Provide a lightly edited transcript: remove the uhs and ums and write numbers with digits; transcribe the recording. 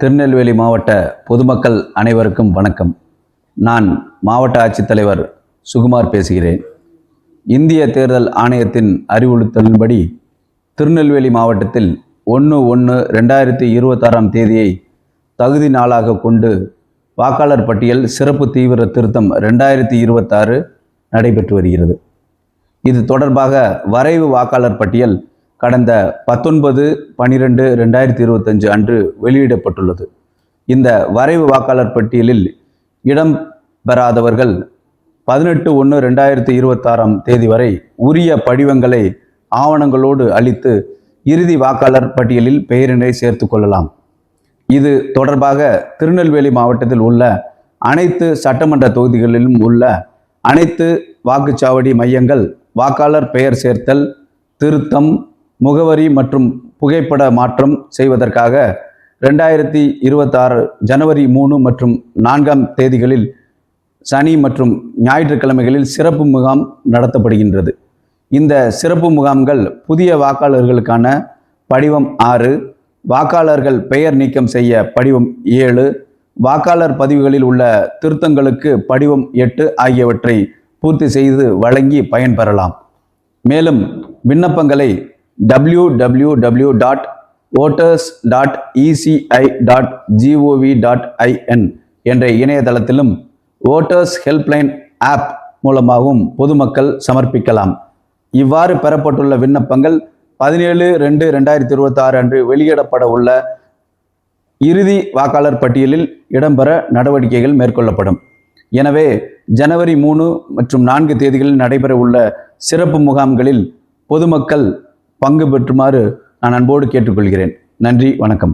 திருநெல்வேலி மாவட்ட பொதுமக்கள் அனைவருக்கும் வணக்கம். நான் மாவட்ட ஆட்சித்தலைவர் சுகுமார் பேசுகிறேன். இந்திய தேர்தல் ஆணையத்தின் அறிவுறுத்தலின்படி திருநெல்வேலி மாவட்டத்தில் 1/1/2026 தேதியை தகுதி நாளாக கொண்டு வாக்காளர் பட்டியல் சிறப்பு தீவிர திருத்தம் 2026 நடைபெற்று வருகிறது. இது தொடர்பாக வரைவு வாக்காளர் பட்டியல் கடந்த 19/12/2025 அன்று வெளியிடப்பட்டுள்ளது. இந்த வரைவு வாக்காளர் பட்டியலில் இடம் பெறாதவர்கள் 18/1/2026 தேதி வரை உரிய படிவங்களை ஆவணங்களோடு அளித்து இறுதி வாக்காளர் பட்டியலில் பெயரினை சேர்த்து கொள்ளலாம். இது தொடர்பாக திருநெல்வேலி மாவட்டத்தில் உள்ள அனைத்து சட்டமன்ற தொகுதிகளிலும் உள்ள அனைத்து வாக்குச்சாவடி மையங்கள் வாக்காளர் பெயர் சேர்த்தல், திருத்தம், முகவரி மற்றும் புகைப்பட மாற்றம் செய்வதற்காக 2026 ஜனவரி 3 மற்றும் 4 தேதிகளில் சனி மற்றும் ஞாயிற்றுக்கிழமைகளில் சிறப்பு முகாம் நடத்தப்படுகின்றது. இந்த சிறப்பு முகாம்கள் புதிய வாக்காளர்களுக்கான படிவம் 6, வாக்காளர்கள் பெயர் நீக்கம் செய்ய படிவம் 7, வாக்காளர் பதிவுகளில் உள்ள திருத்தங்களுக்கு படிவம் 8 ஆகியவற்றை பூர்த்தி செய்து வழங்கி பயன்பெறலாம். மேலும் விண்ணப்பங்களை www.voters.eci.gov.in என்ற இணையதளத்திலும் ஓட்டர்ஸ் ஹெல்ப்லைன் ஆப் மூலமாகவும் பொதுமக்கள் சமர்ப்பிக்கலாம். இவ்வாறு பெறப்பட்டுள்ள விண்ணப்பங்கள் 17/2/2026 அன்று வெளியிடப்பட உள்ள இறுதி வாக்காளர் பட்டியலில் இடம்பெற நடவடிக்கைகள் மேற்கொள்ளப்படும். எனவே ஜனவரி 3 மற்றும் 4 தேதிகளில் நடைபெற உள்ள சிறப்பு முகாம்களில் பொதுமக்கள் பங்கு பெற்றுமாறு நான் அன்போடு கேட்டுக்கொள்கிறேன். நன்றி, வணக்கம்.